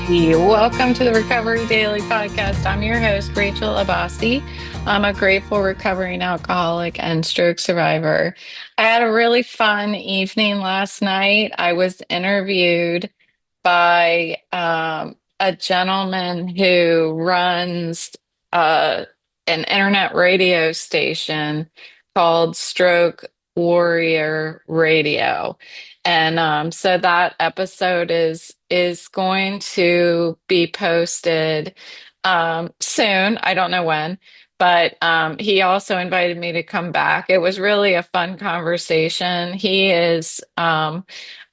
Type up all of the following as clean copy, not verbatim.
Welcome to the Recovery Daily Podcast. I'm your host, Rachel Abasi. I'm a grateful recovering alcoholic and stroke survivor. I had a really fun evening last night. I was interviewed by a gentleman who runs uh, an internet radio station called Stroke Warrior Radio. And so that episode is going to be posted soon. I don't know when, but he also invited me to come back. It was really a fun conversation. He is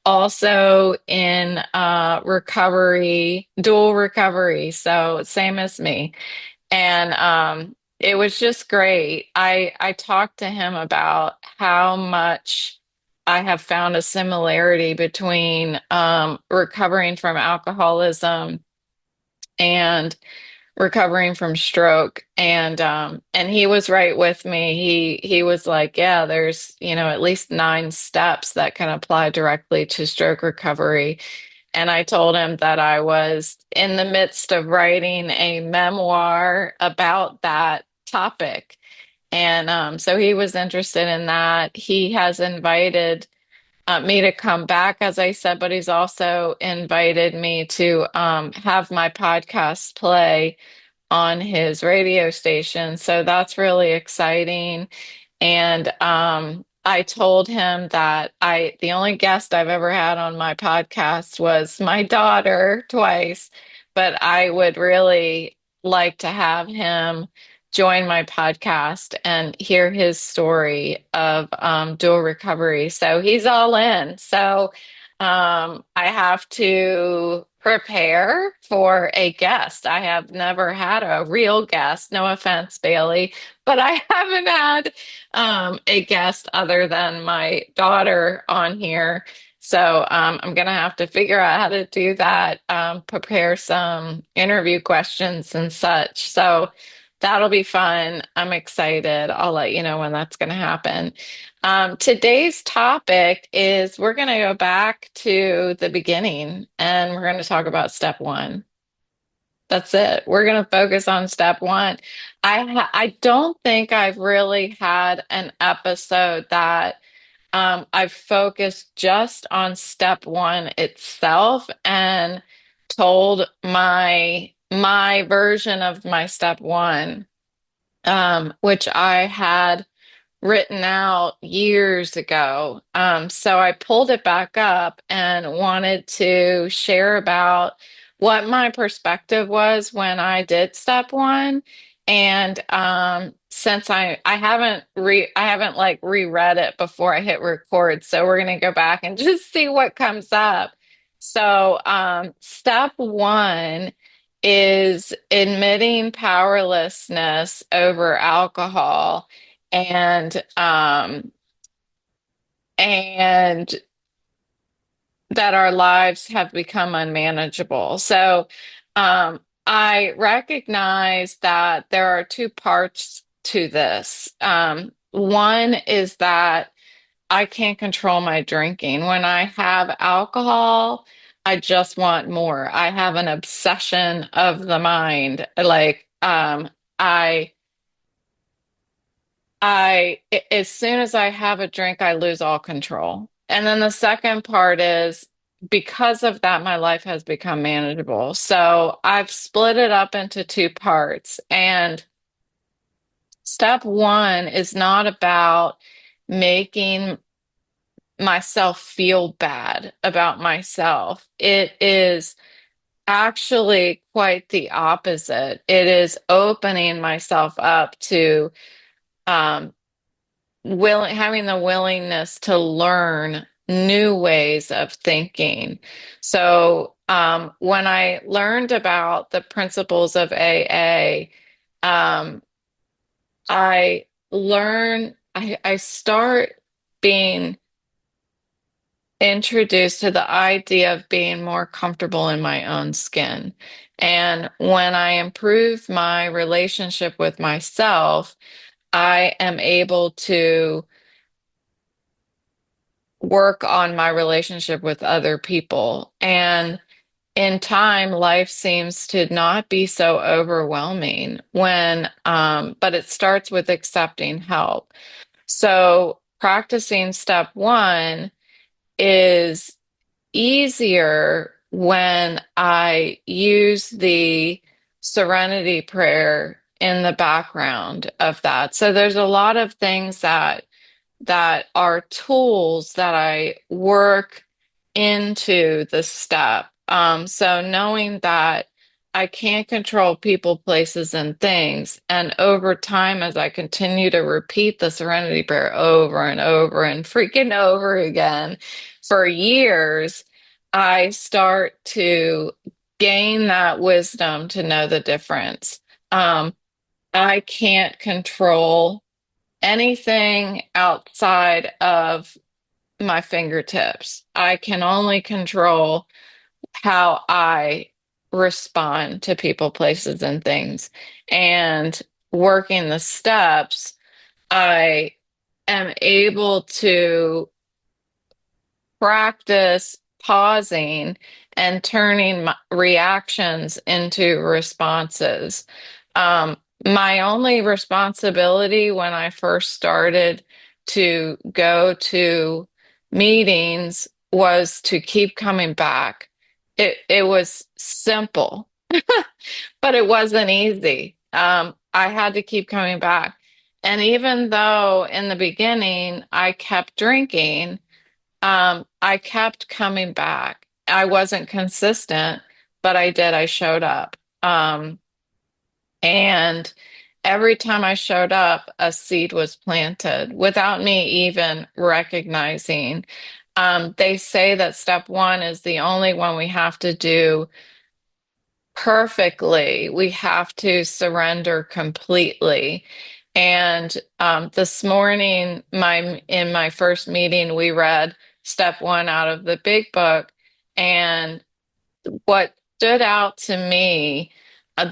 also in recovery, dual recovery, so same as me. And it was just great. I talked to him about how much I have found a similarity between recovering from alcoholism and recovering from stroke. And he was right with me. He was like, yeah, there's, at least 9 steps that can apply directly to stroke recovery. And I told him that I was in the midst of writing a memoir about that topic. And so he was interested in that. He has invited me to come back, as I said, but he's also invited me to have my podcast play on his radio station. So that's really exciting. And I told him that the only guest I've ever had on my podcast was my daughter twice, but I would really like to have him join my podcast and hear his story of dual recovery. So he's all in. So I have to prepare for a guest. I have never had a real guest. No offense, Bailey, but I haven't had a guest other than my daughter on here. So I'm going to have to figure out how to do that, prepare some interview questions and such. So that'll be fun. I'm excited. I'll let you know when that's going to happen. Today's topic is we're going to go back to the beginning and we're going to talk about step one. That's it. We're going to focus on step one. I don't think I've really had an episode that I've focused just on step one itself and told my version of my step one, which I had written out years ago. So I pulled it back up and wanted to share about what my perspective was when I did step one. And since I haven't like reread it before I hit record, so we're gonna go back and just see what comes up. So step one is admitting powerlessness over alcohol and and that our lives have become unmanageable. So I recognize that there are two parts to this. One is that I can't control my drinking. When I have alcohol, I just want more. I have an obsession of the mind. Like I as soon as I have a drink, I lose all control. And then the second part is because of that, my life has become manageable. So I've split it up into two parts. And step one is not about making myself feel bad about myself. It is actually quite the opposite. It is opening myself up to um, having the willingness to learn new ways of thinking. So when I learned about the principles of AA, um, I start being introduced to the idea of being more comfortable in my own skin. And when I improve my relationship with myself, I am able to work on my relationship with other people. And in time, life seems to not be so overwhelming but it starts with accepting help. So practicing step one is easier when I use the serenity prayer in the background of that. So there's a lot of things that are tools that I work into the step. So knowing that I can't control people, places, and things. And over time, as I continue to repeat the Serenity Prayer over and over and freaking over again for years, I start to gain that wisdom to know the difference. I can't control anything outside of my fingertips. I can only control how I respond to people, places, and things. And working the steps, I am able to practice pausing and turning my reactions into responses. My only responsibility when I first started to go to meetings was to keep coming back. It was simple, but it wasn't easy. I had to keep coming back. And even though in the beginning I kept drinking, I kept coming back. I wasn't consistent, but I did. I showed up. And every time I showed up, a seed was planted without me even recognizing. They say that step one is the only one we have to do perfectly. We have to surrender completely. And this morning, in my first meeting, we read step one out of the big book. And what stood out to me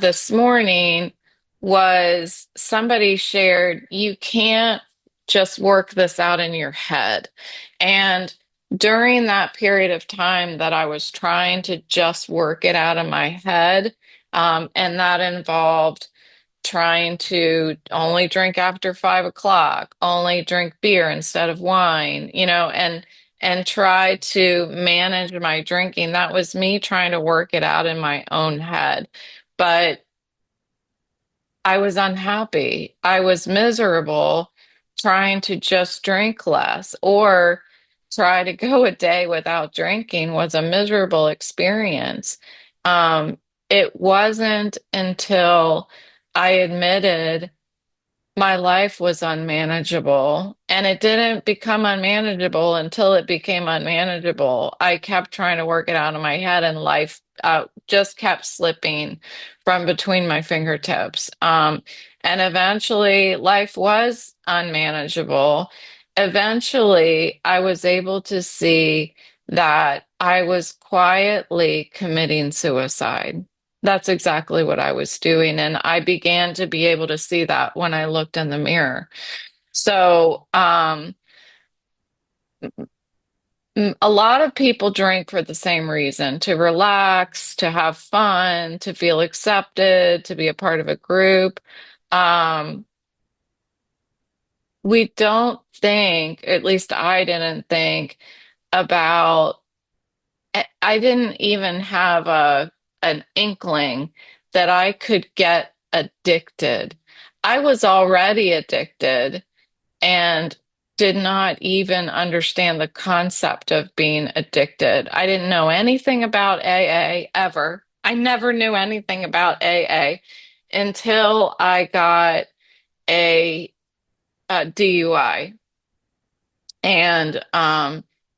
this morning was somebody shared, you can't just work this out in your head. And during that period of time that I was trying to just work it out in my head, and that involved trying to only drink after 5 o'clock, only drink beer instead of wine, and try to manage my drinking. That was me trying to work it out in my own head. But I was unhappy. I was miserable trying to just drink less or try to go a day without drinking was a miserable experience. Um, it wasn't until I admitted my life was unmanageable, and it didn't become unmanageable until it became unmanageable. I kept trying to work it out in my head, and life just kept slipping from between my fingertips. And eventually, life was unmanageable. Eventually, I was able to see that I was quietly committing suicide. That's exactly what I was doing. And I began to be able to see that when I looked in the mirror. So, a lot of people drink for the same reason, to relax, to have fun, to feel accepted, to be a part of a group. Um, we don't think, at least I didn't think about I didn't even have an inkling that I could get addicted. I was already addicted and did not even understand the concept of being addicted. I didn't know anything about AA ever. I never knew anything about AA until I got a, DUI. And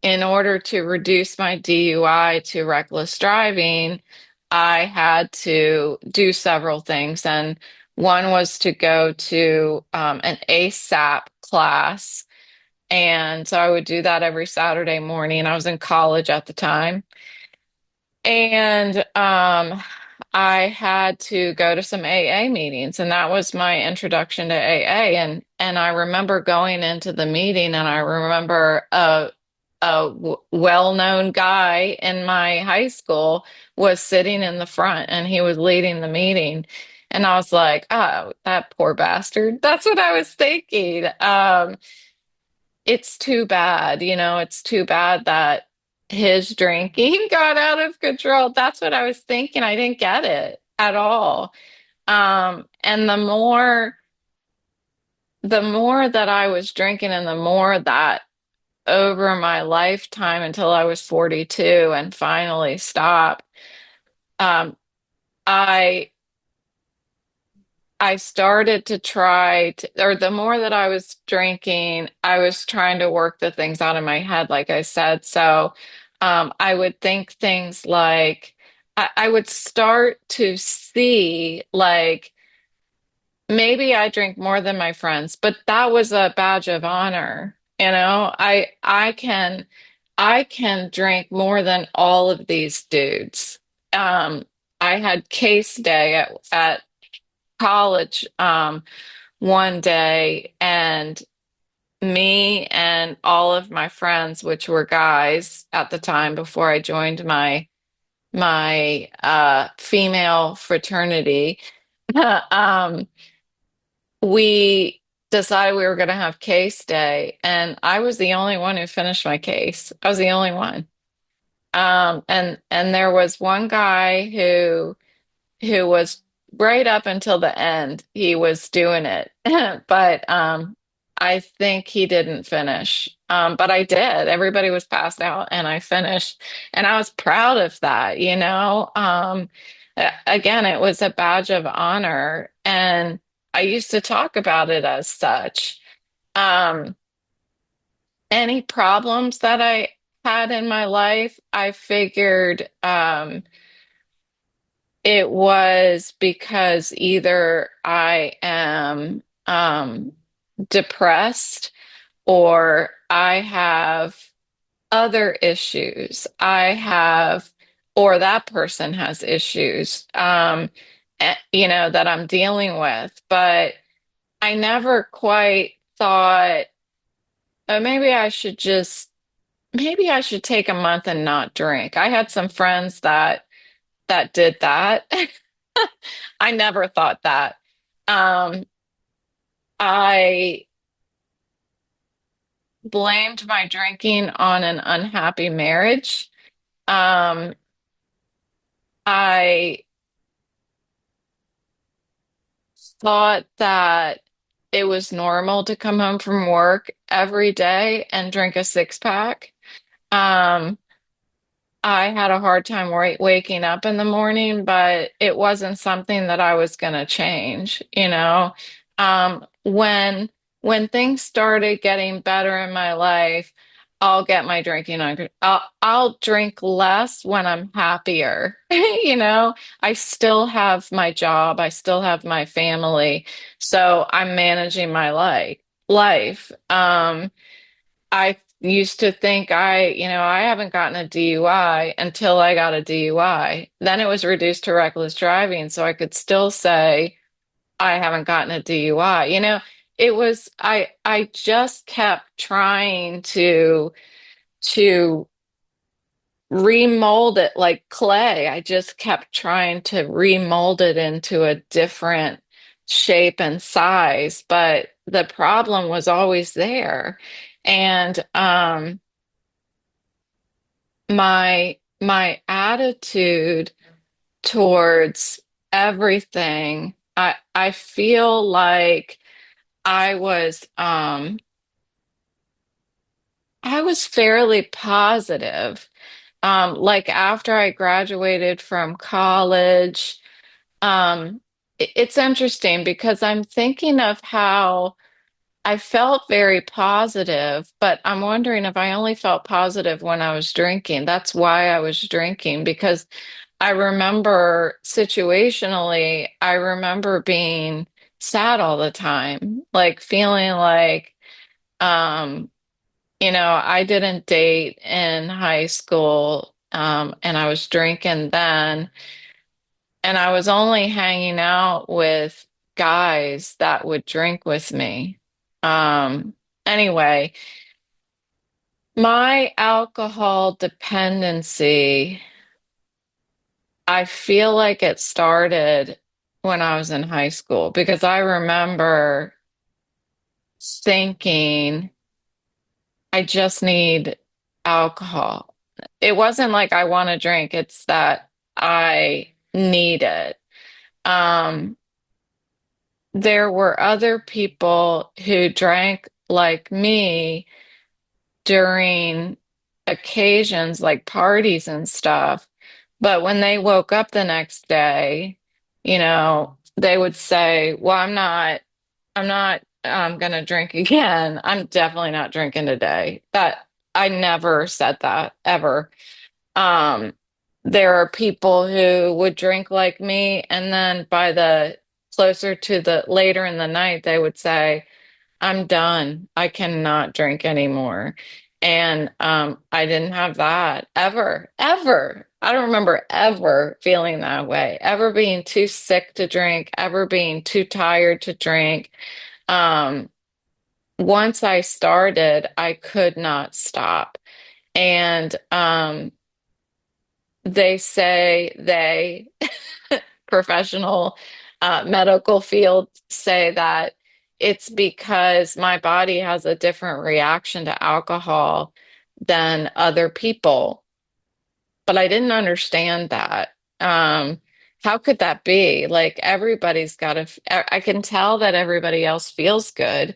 in order to reduce my DUI to reckless driving, I had to do several things. And one was to go to an ASAP class. And so I would do that every Saturday morning. I was in college at the time. And I had to go to some AA meetings, and that was my introduction to AA. And I remember going into the meeting, and I remember well-known guy in my high school was sitting in the front and he was leading the meeting. And I was like, oh, that poor bastard. That's what I was thinking. It's too bad, it's too bad that his drinking got out of control. That's what I was thinking. I didn't get it at all. And the more that I was drinking and the more that over my lifetime until I was 42 and finally stopped, um, I I started to try to, or the more that I was drinking, I was trying to work the things out in my head, like I said. So I would think things like, I would start to see, like, maybe I drink more than my friends, but that was a badge of honor. I can drink more than all of these dudes. Um, I had case day at college one day, and me and all of my friends, which were guys at the time before I joined my female fraternity, um, we decided we were going to have case day, and I was the only one who finished my case. I was the only one. And there was one guy who was right up until the end. He was doing it, but I think he didn't finish. But I did. Everybody was passed out, and I finished, and I was proud of that. Again, it was a badge of honor, and I used to talk about it as such. Um, any problems that I had in my life, I figured it was because either I am depressed or I have other issues. Or that person has issues, that I'm dealing with. But I never quite thought, oh, maybe I should take a month and not drink. I had some friends that did that. I never thought that. Um, I blamed my drinking on an unhappy marriage. Um, I thought that it was normal to come home from work every day and drink a six pack. Um, I had a hard time waking up in the morning, but it wasn't something that I was going to change. When things started getting better in my life, I'll get my drinking on. I'll drink less when I'm happier. I still have my job, I still have my family, so I'm managing my life. I used to think I haven't gotten a DUI until I got a DUI. Then it was reduced to reckless driving, so I could still say I haven't gotten a DUI. I just kept trying to remold it like clay. I just kept trying to remold it into a different shape and size, but the problem was always there. And my attitude towards everything, I feel like I was um I was fairly positive. Like after I graduated from college, it's interesting because I'm thinking of how I felt very positive, but I'm wondering if I only felt positive when I was drinking. That's why I was drinking, because I remember situationally, I remember being sad all the time, like feeling like, um, I didn't date in high school, and I was drinking then, and I was only hanging out with guys that would drink with me. Um, anyway, My alcohol dependency, I feel like it started when I was in high school because I remember thinking, I just need alcohol. It wasn't like I want to drink, it's that I need it. Um, there were other people who drank like me during occasions like parties and stuff. But when they woke up the next day, they would say, "Well, I'm not gonna drink again. I'm definitely not drinking today." That I never said that ever. Um, there are people who would drink like me, and then by the closer to the later in the night, they would say, I'm done. I cannot drink anymore. And I didn't have that ever, ever. I don't remember ever feeling that way, ever being too sick to drink, ever being too tired to drink. Um, Once I started, I could not stop. And they say professional medical field say that it's because my body has a different reaction to alcohol than other people. But I didn't understand that. How could that be? Like everybody's got to, I can tell that everybody else feels good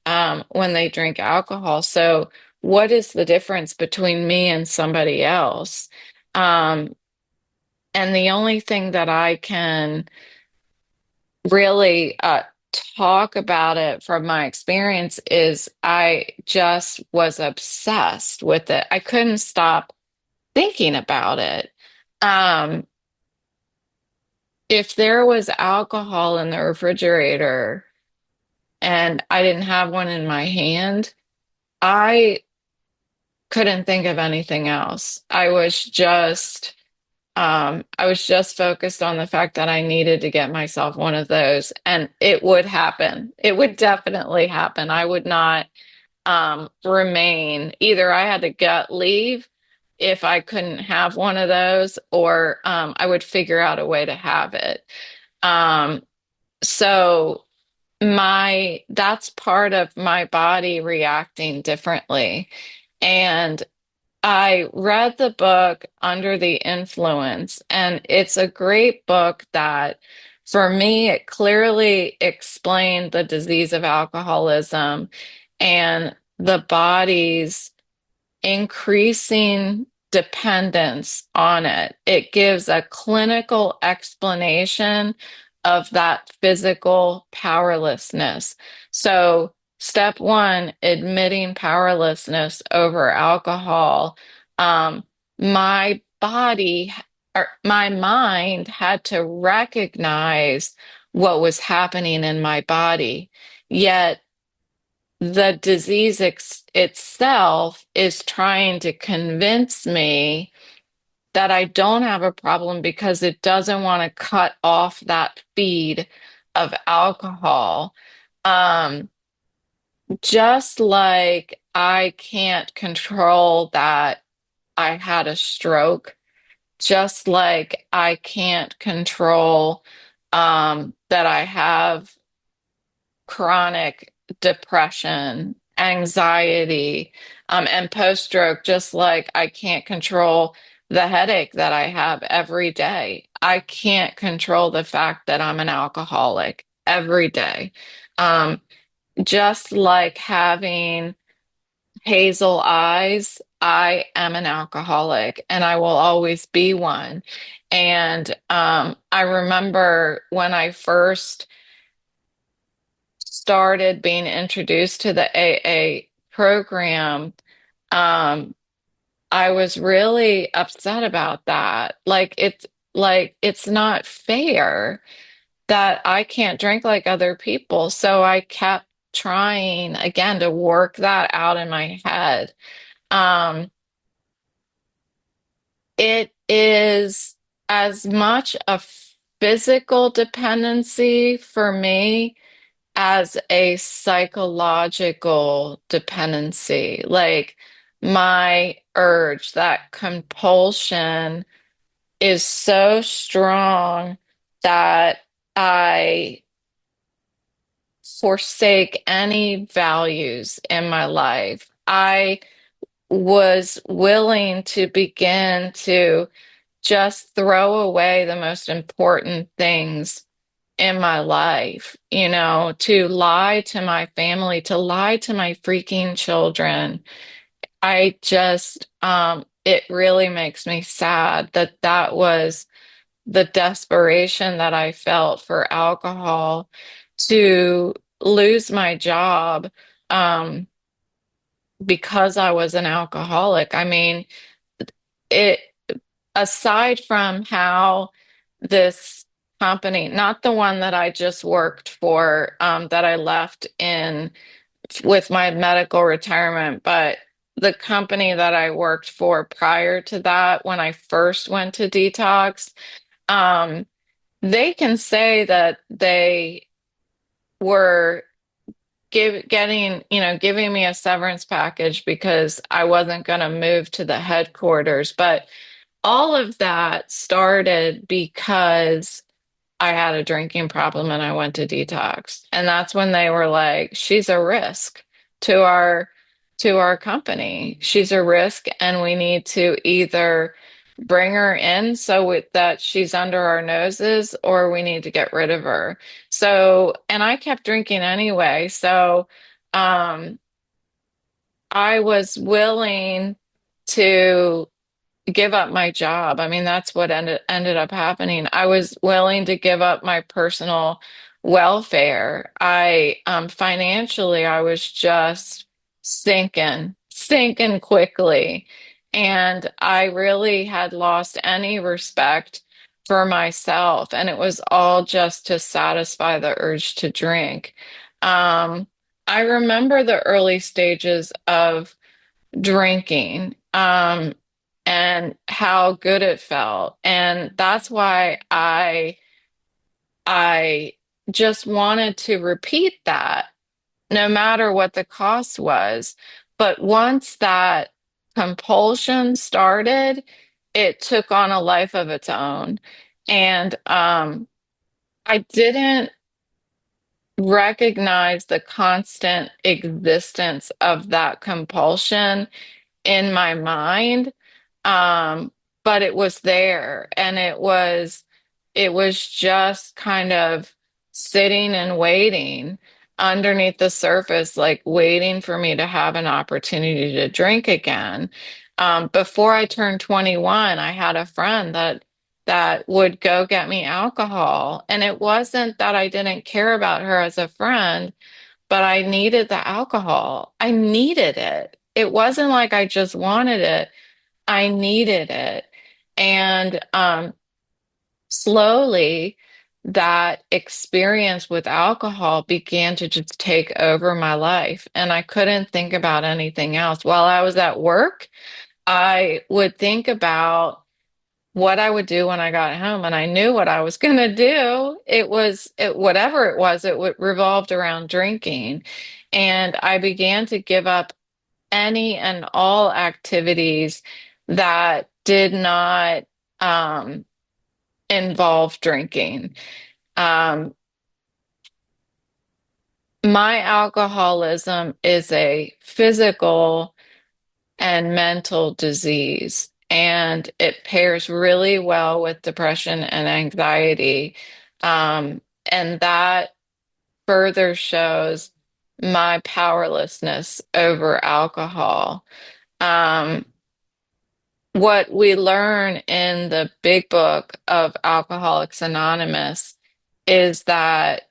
when they drink alcohol. So what is the difference between me and somebody else? Um, and the only thing that I can really talk about it from my experience is I just was obsessed with it. I couldn't stop thinking about it. Um, if there was alcohol in the refrigerator and I didn't have one in my hand, I couldn't think of anything else. I was just focused on the fact that I needed to get myself one of those, and it would happen. It would definitely happen. I would not remain. Either I had to leave if I couldn't have one of those, or I would figure out a way to have it. Um, so that's part of my body reacting differently. And I read the book Under the Influence, and it's a great book that, for me, it clearly explained the disease of alcoholism and the body's increasing dependence on it. It gives a clinical explanation of that physical powerlessness. So, step one, admitting powerlessness over alcohol. Um, my body or my mind had to recognize what was happening in my body. Yet the disease itself is trying to convince me that I don't have a problem because it doesn't want to cut off that feed of alcohol. Um, just like I can't control that I had a stroke, just like I can't control that I have chronic depression, anxiety, and post-stroke, just like I can't control the headache that I have every day. I can't control the fact that I'm an alcoholic every day. Um, just like having hazel eyes, I am an alcoholic and I will always be one. And I remember when I first started being introduced to the AA program, um, I was really upset about that. It's not fair that I can't drink like other people. So I kept trying again to work that out in my head. Um, it is as much a physical dependency for me as a psychological dependency. Like my urge, that compulsion is so strong that I forsake any values in my life. I was willing to begin to just throw away the most important things in my life, to lie to my family, to lie to my freaking children. I just, it really makes me sad that that was the desperation that I felt for alcohol to lose my job, um, because I was an alcoholic. I mean, it, aside from how this company, not the one that I just worked for, that I left in with my medical retirement, but the company that I worked for prior to that, when I first went to detox, um, they can say that they were giving me a severance package because I wasn't going to move to the headquarters. But all of that started because I had a drinking problem and I went to detox. And that's when they were like, she's a risk to our company. She's a risk and we need to either bring her in that she's under our noses or we need to get rid of her. So, and I kept drinking anyway. So, um, I was willing to give up my job. I mean, that's what ended up happening. I was willing to give up my personal welfare. I financially, I was just sinking quickly. And I really had lost any respect for myself. And it was all just to satisfy the urge to drink. Um, I remember the early stages of drinking, and how good it felt. And that's why I just wanted to repeat that no matter what the cost was. But once that compulsion started, it took on a life of its own. And I didn't recognize the constant existence of that compulsion in my mind. Um, but it was there and it was just kind of sitting and waiting underneath the surface, like waiting for me to have an opportunity to drink again. Before I turned 21, I had a friend that would go get me alcohol. And it wasn't that I didn't care about her as a friend, but I needed the alcohol. I needed it. It wasn't like I just wanted it. I needed it. And slowly, that experience with alcohol began to just take over my life. And I couldn't think about anything else. While I was at work, I would think about what I would do when I got home, and I knew what I was going to do. Whatever it was, revolved around drinking. And I began to give up any and all activities that did not um, involve drinking. Um, my alcoholism is a physical and mental disease, and it pairs really well with depression and anxiety. And that further shows my powerlessness over alcohol. Um, what we learn in the big book of Alcoholics Anonymous is that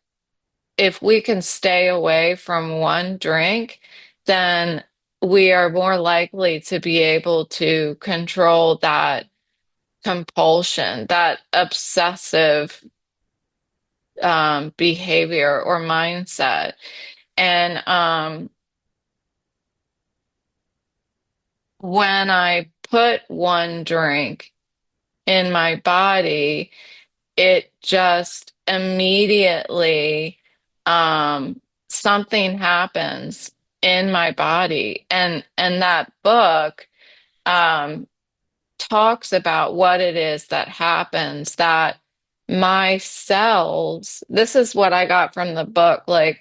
if we can stay away from one drink, then we are more likely to be able to control that compulsion, that obsessive behavior or mindset. And when I put one drink in my body, it just immediately, something happens. in my body. And that book um, talks about what it is that happens, that my cells, this is what I got from the book, like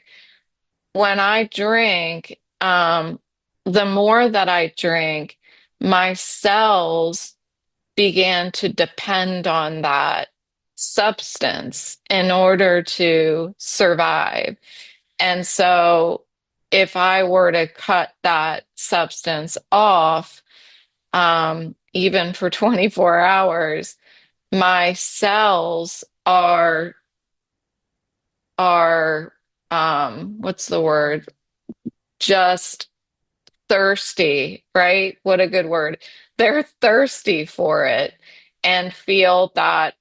when I drink, the more that I drink, my cells began to depend on that substance in order to survive. And so if I were to cut that substance off, even for 24 hours, my cells are what's the word? Just thirsty, right? What a good word. They're thirsty for it and feel that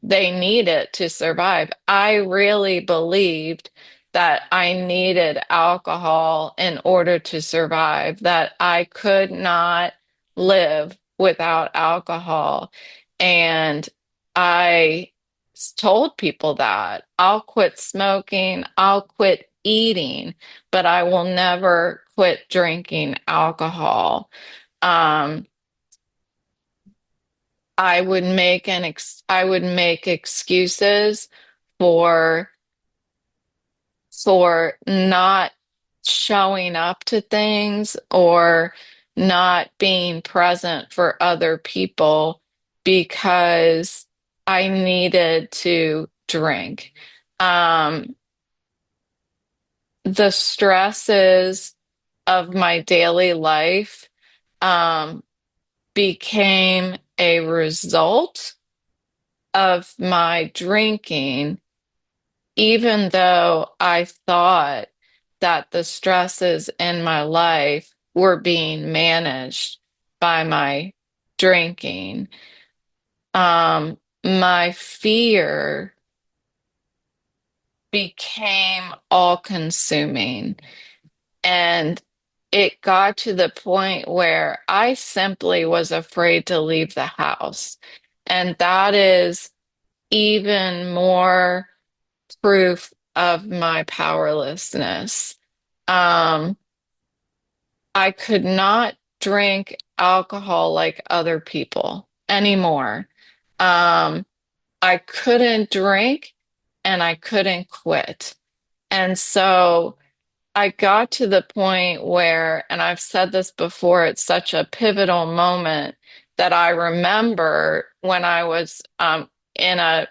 they need it to survive. I really believed that I needed alcohol in order to survive, that I could not live without alcohol. And I told people that I'll quit smoking, I'll quit eating, but I will never quit drinking alcohol. Um, I would make excuses for not showing up to things or not being present for other people because I needed to drink. Um, the stresses of my daily life um, became a result of my drinking, even though I thought that the stresses in my life were being managed by my drinking. My fear became all consuming. And it got to the point where I simply was afraid to leave the house. And that is even more proof of my powerlessness. Um, I could not drink alcohol like other people anymore. Um, I couldn't drink and I couldn't quit. And so I got to the point where, and I've said this before, it's such a pivotal moment that I remember when I was in a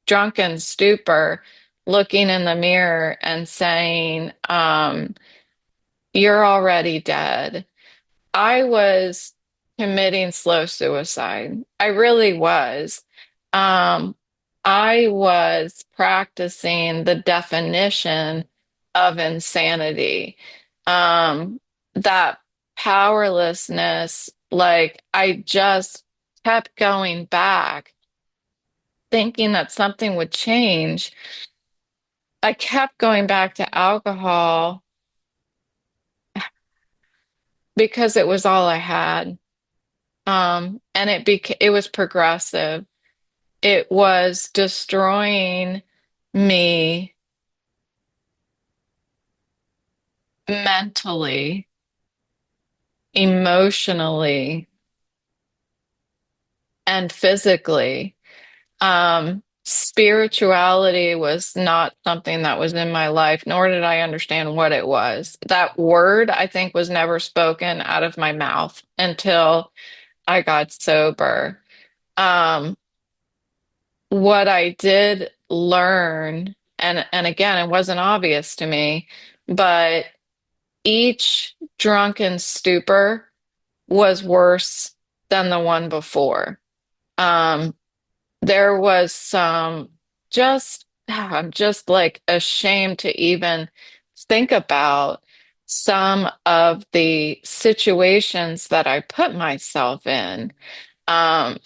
drunken stupor, looking in the mirror and saying, "You're already dead." I was committing slow suicide. I really was. Um, I was practicing the definition of insanity. That powerlessness, like I just kept going back, thinking that something would change. I kept going back to alcohol because it was all I had. And it was progressive. It was destroying me mentally, emotionally, and physically. Spirituality was not something that was in my life, nor did I understand what it was. That word, I think, was never spoken out of my mouth until I got sober. Um, what I did learn, and again, it wasn't obvious to me, but each drunken stupor was worse than the one before. Um, there was some just, I'm just like ashamed to even think about some of the situations that I put myself in. Um,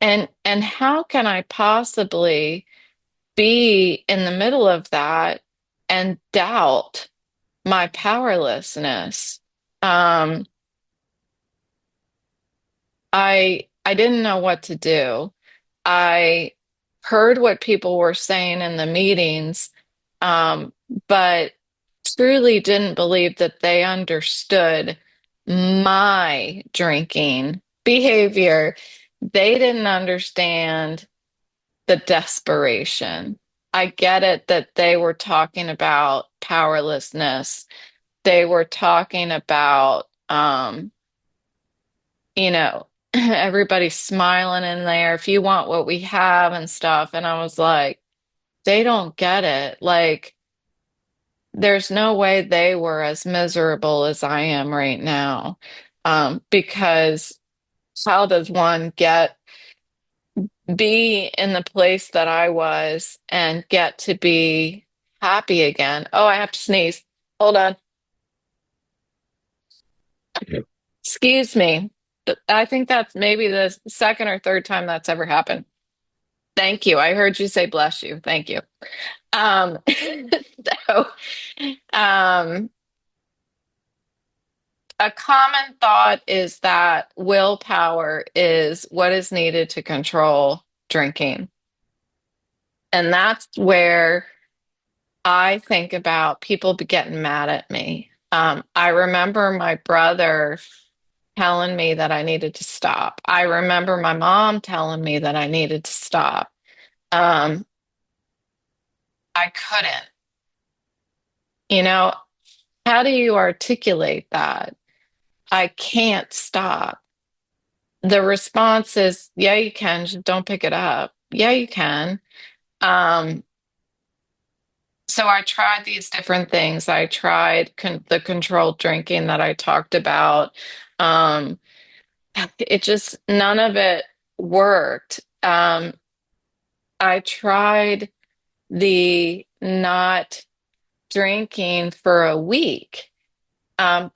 and how can I possibly be in the middle of that and doubt my powerlessness? Um, I didn't know what to do. I heard what people were saying in the meetings, um, but truly didn't believe that they understood my drinking behavior. They didn't understand the desperation. I get it that they were talking about powerlessness. They were talking about, everybody's smiling in there. If you want what we have and stuff. And I was like, they don't get it. Like, there's no way they were as miserable as I am right now. Because how does one be in the place that I was and get to be happy again? Oh, I have to sneeze. Hold on. Excuse me. I think that's maybe the second or third time that's ever happened. Thank you. I heard you say bless you. Thank you. Um, so, um, a common thought is that willpower is what is needed to control drinking. And that's where I think about people getting mad at me. I remember my brother telling me that I needed to stop. I remember my mom telling me that I needed to stop. Um, I couldn't. You know, how do you articulate that? I can't stop. The response is, yeah, you can, just don't pick it up. Yeah, you can. Um, so I tried these different things. I tried the controlled drinking that I talked about. Um, it just, none of it worked. I tried the not drinking for a week. But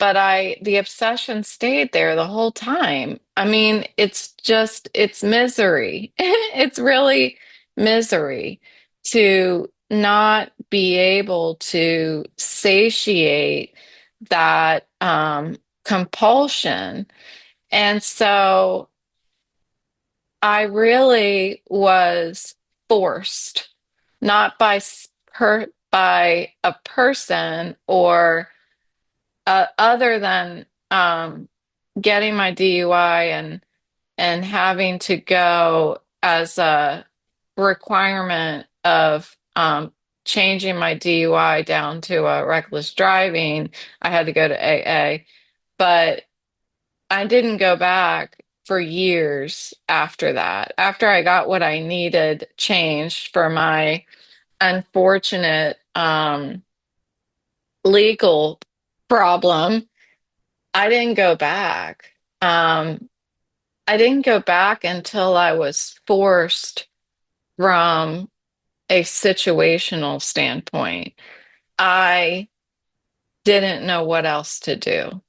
the obsession stayed there the whole time. I mean, it's misery. It's really misery to not be able to satiate that compulsion. And so I really was forced, not by a person or other than getting my DUI and having to go as a requirement of changing my DUI down to a reckless driving, I had to go to AA. But I didn't go back for years after that. After I got what I needed changed for my unfortunate legal problem, I didn't go back. Um, I didn't go back until I was forced from a situational standpoint. I didn't know what else to do.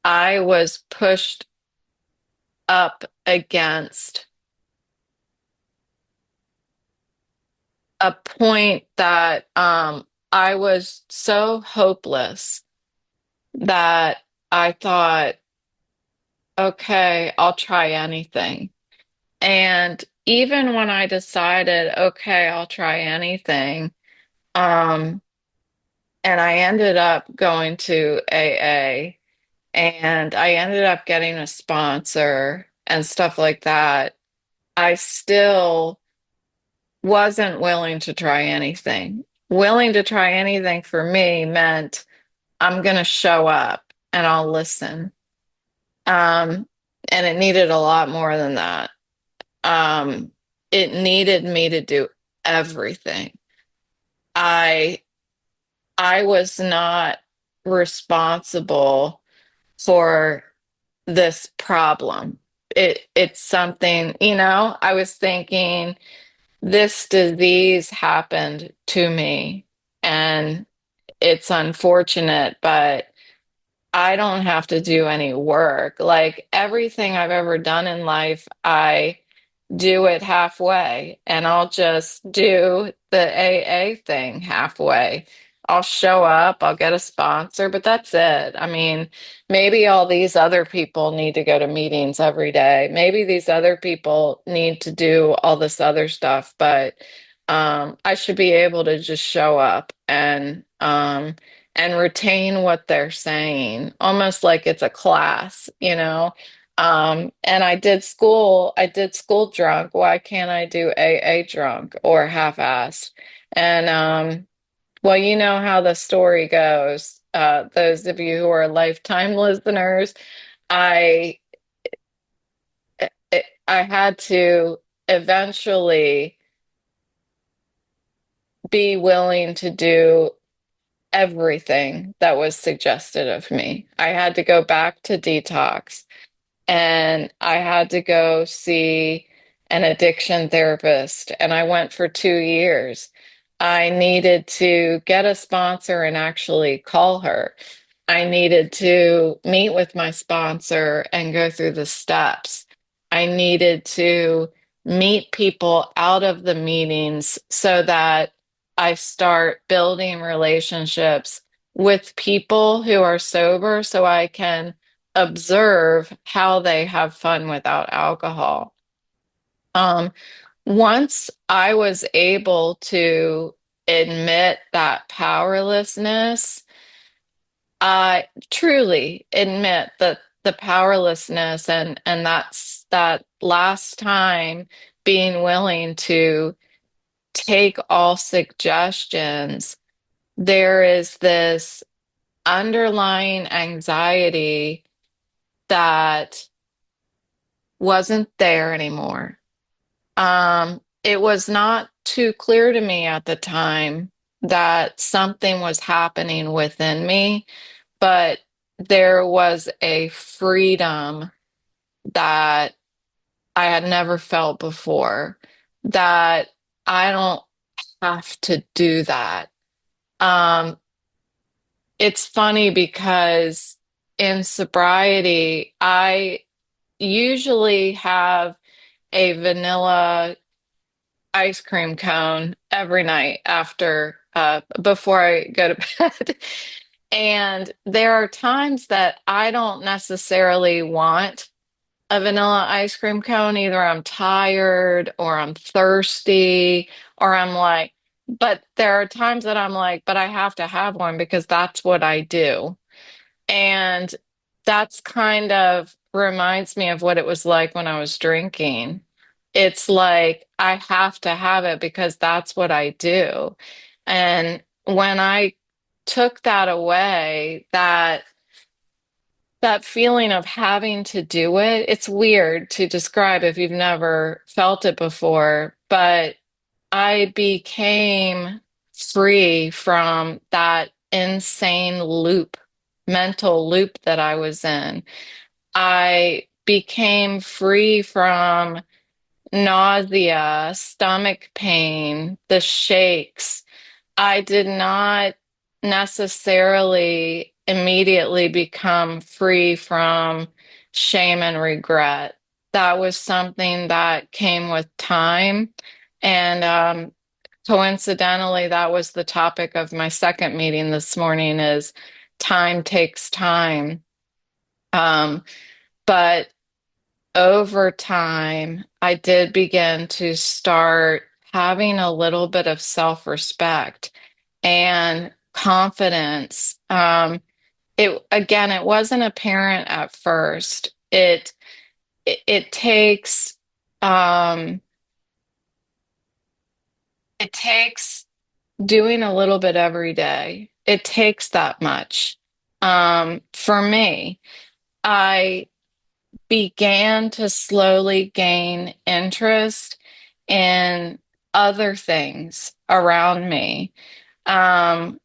I was pushed up against a point that I was so hopeless that I thought, okay, I'll try anything. And even when I decided, okay, I'll try anything, um, and I ended up going to AA and I ended up getting a sponsor and stuff like that, I still wasn't willing to try anything. Willing to try anything for me meant I'm going to show up and I'll listen. Um, and it needed a lot more than that. Um, it needed me to do everything. I I was not responsible for this problem. It's something, I was thinking this disease happened to me and it's unfortunate, but I don't have to do any work. Like everything I've ever done in life, I do it halfway and I'll just do the AA thing halfway. I'll show up, I'll get a sponsor, but that's it. I mean, maybe all these other people need to go to meetings every day. Maybe these other people need to do all this other stuff, but I should be able to just show up and and retain what they're saying, almost like it's a class, you know. And I did school drunk. Why can't I do AA drunk or half-assed? And well, you know how the story goes. Those of you who are lifetime listeners, I I had to eventually be willing to do everything that was suggested of me. I had to go back to detox. And I had to go see an addiction therapist, and I went for 2 years. I needed to get a sponsor and actually call her. I needed to meet with my sponsor and go through the steps. I needed to meet people out of the meetings so that I start building relationships with people who are sober so I can observe how they have fun without alcohol. Um, Once I was able to admit that powerlessness, I truly admit that the powerlessness and that's that last time being willing to take all suggestions, there is this underlying anxiety that wasn't there anymore. It was not too clear to me at the time that something was happening within me, but there was a freedom that I had never felt before, that I don't have to do that. Um, it's funny because in sobriety, I usually have a vanilla ice cream cone every night after before I go to bed. And there are times that I don't necessarily want a vanilla ice cream cone. Either I'm tired or I'm thirsty or I'm like, but there are times that I'm like, but I have to have one because that's what I do. And that's kind of reminds me of what it was like when I was drinking. It's like I have to have it because that's what I do. And when I took that away, that feeling of having to do it, it's weird to describe if you've never felt it before, but I became free from that insane loop, mental loop that I was in. I became free from nausea, stomach pain, the shakes. I did not necessarily immediately become free from shame and regret. That was something that came with time. And coincidentally, that was the topic of my second meeting this morning is time takes time. Um, but over time, I did begin to start having a little bit of self-respect and confidence. It again, it wasn't apparent at first. It takes um, it takes doing a little bit every day. It takes that much. For me, I began to slowly gain interest in other things around me um,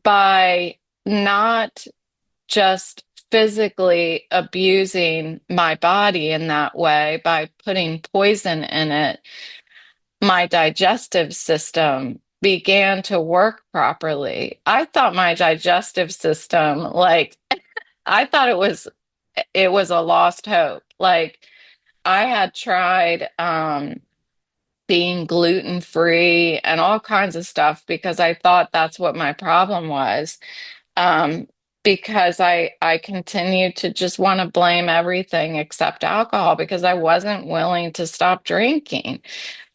by not just physically abusing my body in that way by putting poison in it. My digestive system began to work properly. I thought my digestive system, like, I thought it was a lost hope. Like I had tried being gluten free and all kinds of stuff because I thought that's what my problem was. Um, because I continued to just want to blame everything except alcohol because I wasn't willing to stop drinking.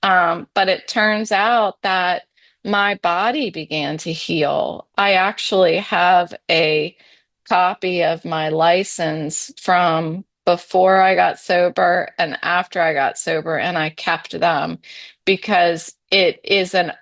But it turns out that my body began to heal. I actually have a copy of my license from before I got sober and after I got sober, and I kept them because it is an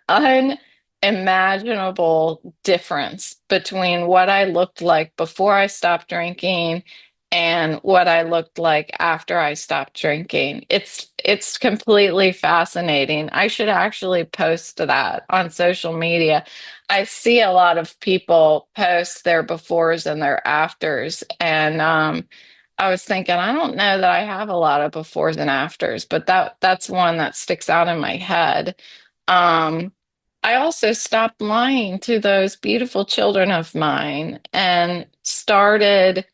unimaginable difference between what I looked like before I stopped drinking and what I looked like after I stopped drinking. It's completely fascinating. I should actually post that on social media. I see a lot of people post their befores and their afters, and I was thinking, I don't know that I have a lot of befores and afters, but that's one that sticks out in my head. Um, I also stopped lying to those beautiful children of mine and started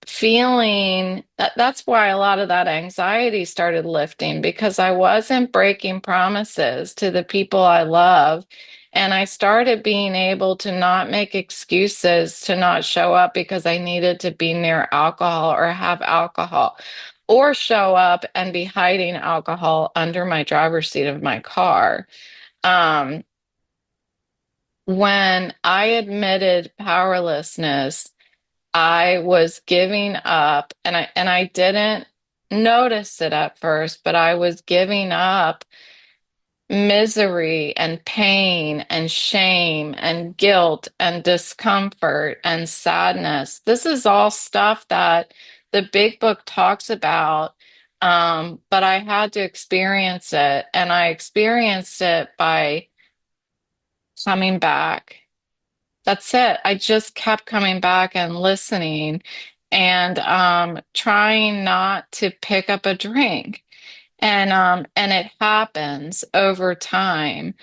feeling that's why a lot of that anxiety started lifting because I wasn't breaking promises to the people I love. And I started being able to not make excuses to not show up because I needed to be near alcohol or have alcohol, or show up and be hiding alcohol under my driver's seat of my car. Um, when I admitted powerlessness, I was giving up, and I didn't notice it at first, but I was giving up misery and pain and shame and guilt and discomfort and sadness. This is all stuff that the big book talks about, but I had to experience it, and I experienced it by coming back. That's it. I just kept coming back and listening and trying not to pick up a drink. And it happens over time.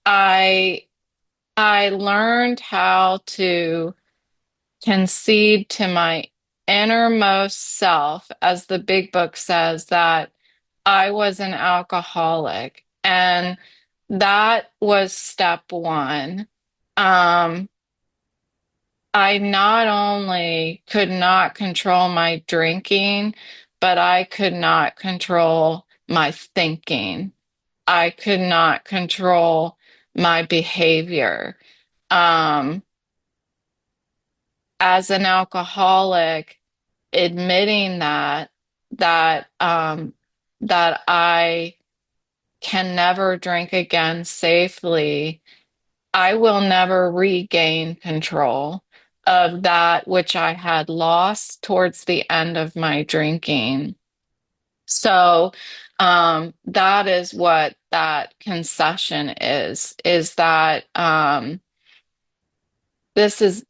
I I learned how to concede to my innermost self, as the big book says, that I was an alcoholic. And that was step one. Um, I not only could not control my drinking, but I could not control my thinking. I could not control my behavior. Um, as an alcoholic, admitting that that I can never drink again safely, I will never regain control of that which I had lost towards the end of my drinking. So that is what that concession is that this is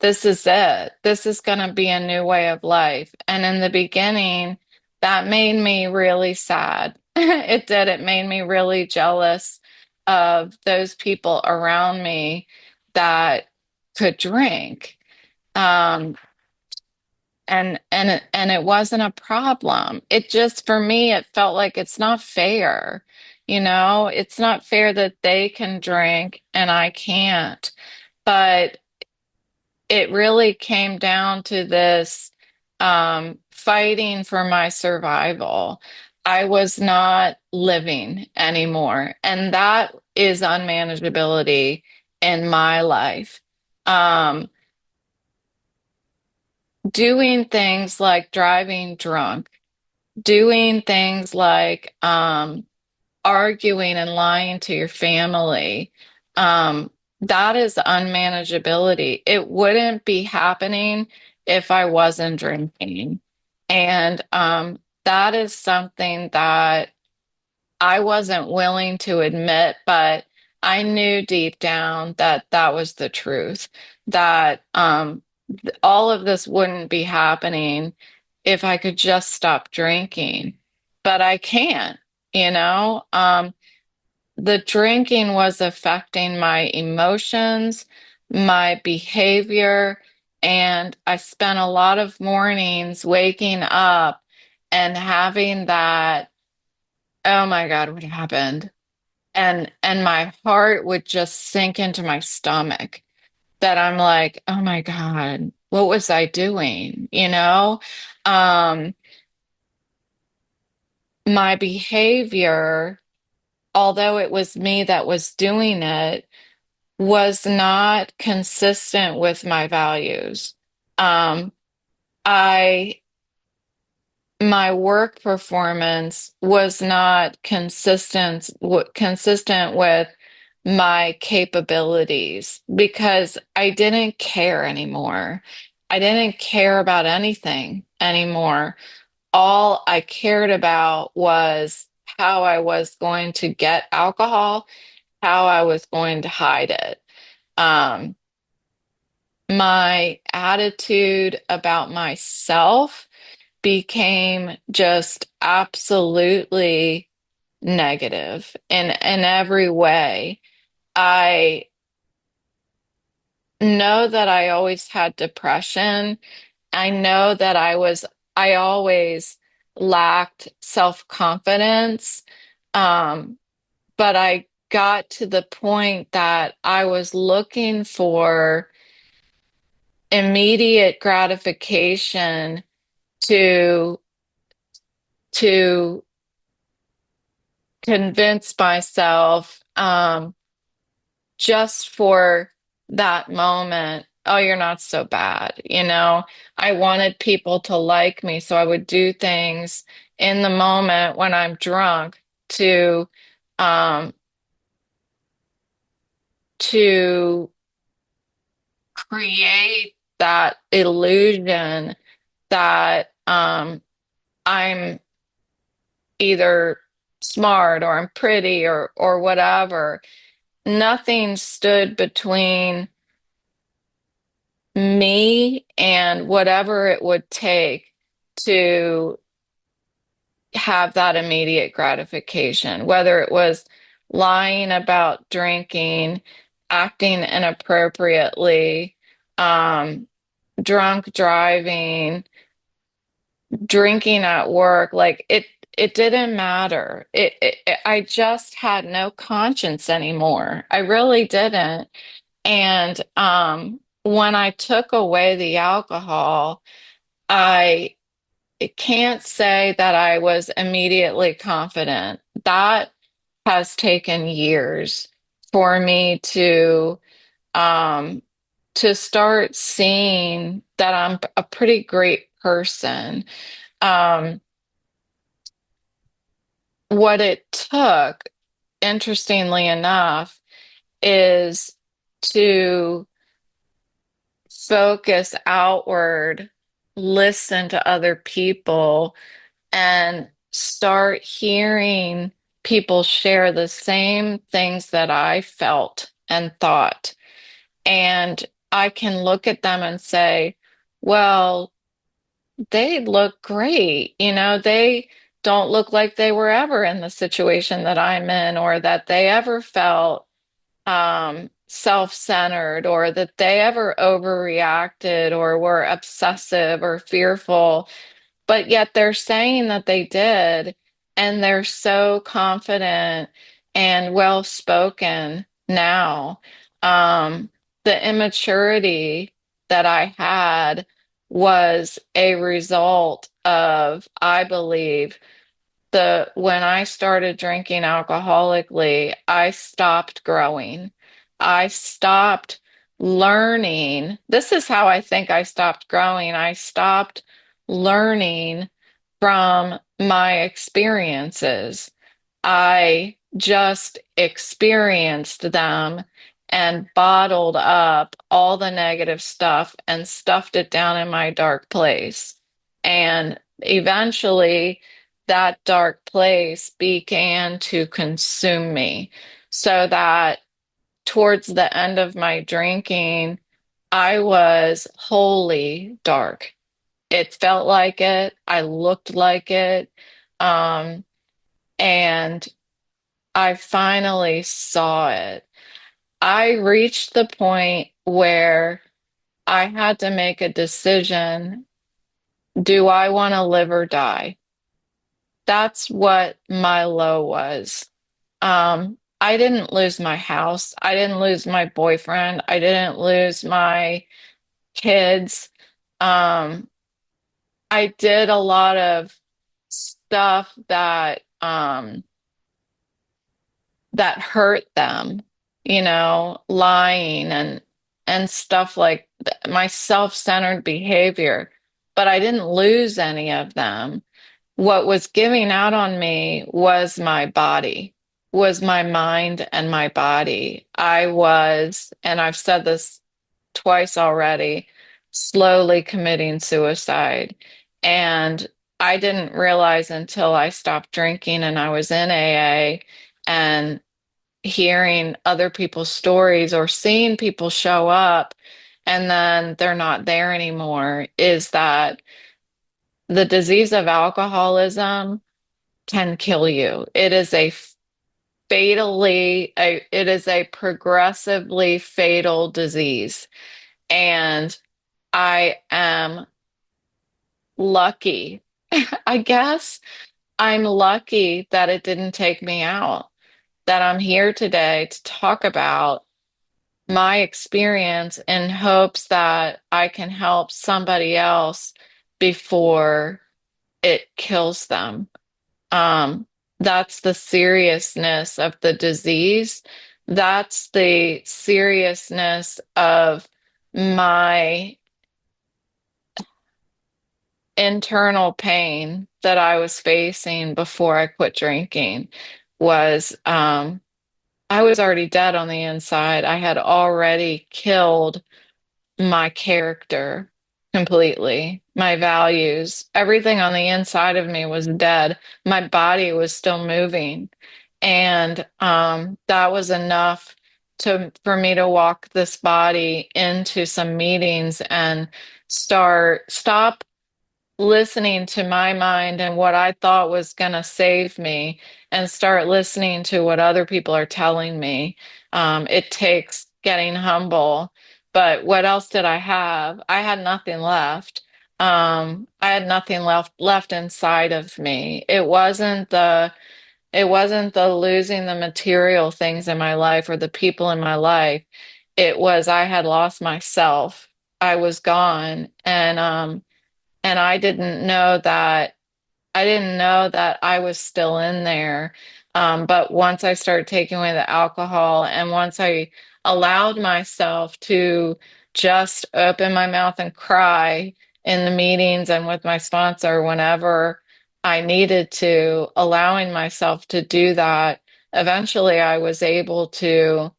it. This is going to be a new way of life. And in the beginning, that made me really sad. It did. It made me really jealous of those people around me that could drink. Um, and it wasn't a problem. It just, for me, it felt like it's not fair. It's not fair that they can drink and I can't. But it really came down to this fighting for my survival. I was not living anymore. And that is unmanageability in my life. Um, doing things like driving drunk, doing things like arguing and lying to your family, um, that is unmanageability. It wouldn't be happening if I wasn't drinking. And that is something that I wasn't willing to admit, but I knew deep down that that was the truth, that all of this wouldn't be happening if I could just stop drinking. But I can't, you know? The drinking was affecting my emotions, my behavior, and I spent a lot of mornings waking up and having that, oh my God, what happened? And my heart would just sink into my stomach, that I'm like, oh my God, what was I doing? Um, my behavior although it was me that was doing it, was not consistent with my values. Um, I my work performance was not consistent with my capabilities because I didn't care anymore. I didn't care about anything anymore. All I cared about was how I was going to get alcohol, how I was going to hide it. Um, my attitude about myself became just absolutely negative in every way. I know that I always had depression. I know that I always lacked self-confidence. Um, but I got to the point that I was looking for immediate gratification to to convince myself just for that moment, oh, you're not so bad. I wanted people to like me, so I would do things in the moment when I'm drunk to um to create that illusion that I'm either smart or I'm pretty or whatever. Nothing stood between me and whatever it would take to have that immediate gratification, whether it was lying about drinking, acting inappropriately, um, drunk driving, drinking at work. Like it didn't matter. I just had no conscience anymore. I really didn't. And when I took away the alcohol, I can't say that I was immediately confident. That has taken years for me um, to start seeing that I'm a pretty great person. Um, what it took, interestingly enough, is to focus outward, listen to other people, and start hearing people share the same things that I felt and thought. And I can look at them and say, well, they look great. They don't look like they were ever in the situation that I'm in, or that they ever felt self-centered, or that they ever overreacted or were obsessive or fearful, but yet they're saying that they did, and they're so confident and well spoken now. The immaturity that I had was a result of, I believe, when I started drinking alcoholically, I stopped growing. I stopped learning. This is how I think I stopped growing. I stopped learning from my experiences. I just experienced them and bottled up all the negative stuff and stuffed it down in my dark place. And eventually, that dark place began to consume me, so that towards the end of my drinking, I was wholly dark. It felt like it. I looked like it. Um, and I finally saw it. I reached the point where I had to make a decision. Do I want to live or die? That's what my low was. I didn't lose my house. I didn't lose my boyfriend. I didn't lose my kids. Um, I did a lot of stuff that that hurt them, lying and stuff like my self-centered behavior, but I didn't lose any of them. What was giving out on me was my body, was my mind and my body. I was, and I've said this twice already, slowly committing suicide. And I didn't realize until I stopped drinking and I was in AA and hearing other people's stories or seeing people show up and then they're not there anymore, is that the disease of alcoholism can kill you. It is it is a progressively fatal disease. And I am lucky. I guess I'm lucky that it didn't take me out, that I'm here today to talk about my experience in hopes that I can help somebody else before it kills them. Um, that's the seriousness of the disease. That's the seriousness of my internal pain that I was facing before I quit drinking was I was already dead on the inside. I had already killed my character completely, my values, everything on the inside of me was dead. My body was still moving. And that was enough for me to walk this body into some meetings and stop listening to my mind and what I thought was going to save me and start listening to what other people are telling me. It takes getting humble. But what else did I have? I had nothing left. I had nothing left inside of me. It wasn't the losing the material things in my life or the people in my life. It was I had lost myself. I was gone. And I didn't know that I was still in there. But once I started taking away the alcohol and once I allowed myself to just open my mouth and cry in the meetings and with my sponsor whenever I needed to, allowing myself to do that, eventually I was able to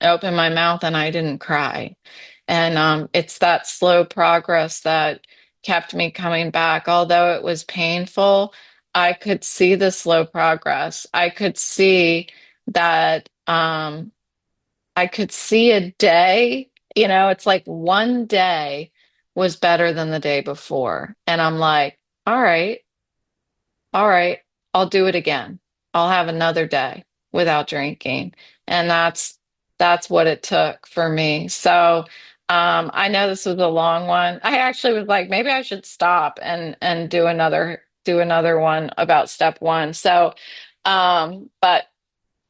open my mouth and I didn't cry. And it's that slow progress that kept me coming back. Although it was painful, I could see the slow progress. I could see that I could see a day, it's like one day was better than the day before. And I'm like, all right, all right, I'll do it again. I'll have another day without drinking. And that's what it took for me. So I know this was a long one. I actually was like, maybe I should stop and do another one about step one. So but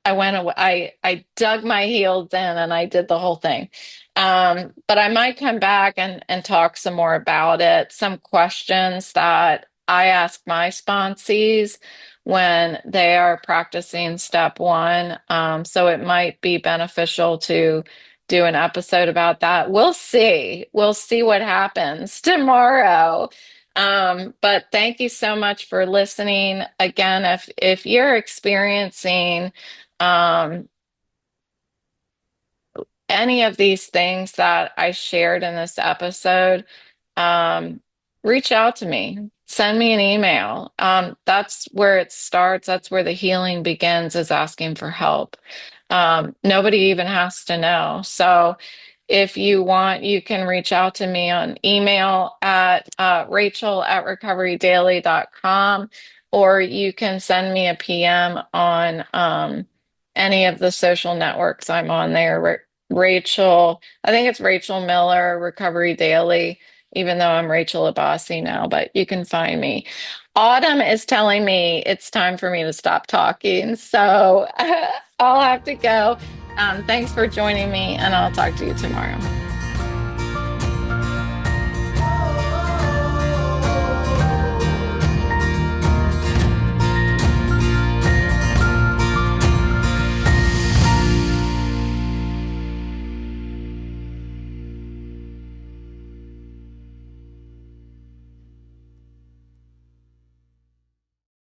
I went away. I dug my heels in and I did the whole thing. But I might come back and talk some more about it. Some questions that I ask my sponsees when they are practicing step one. So it might be beneficial to do an episode about that. We'll see. We'll see what happens tomorrow. But thank you so much for listening. Again, if you're experiencing um, any of these things that I shared in this episode, um, reach out to me. Send me an email. That's where it starts. That's where the healing begins, is asking for help. Nobody even has to know. So if you want, you can reach out to me on email at rachel@recoverydaily.com, or you can send me a PM on any of the social networks I'm on there. Rachel, I think it's Rachel Miller, Recovery Daily, even though I'm Rachel Abassi now, but you can find me. Autumn is telling me it's time for me to stop talking, so I'll have to go. Thanks for joining me, and I'll talk to you tomorrow.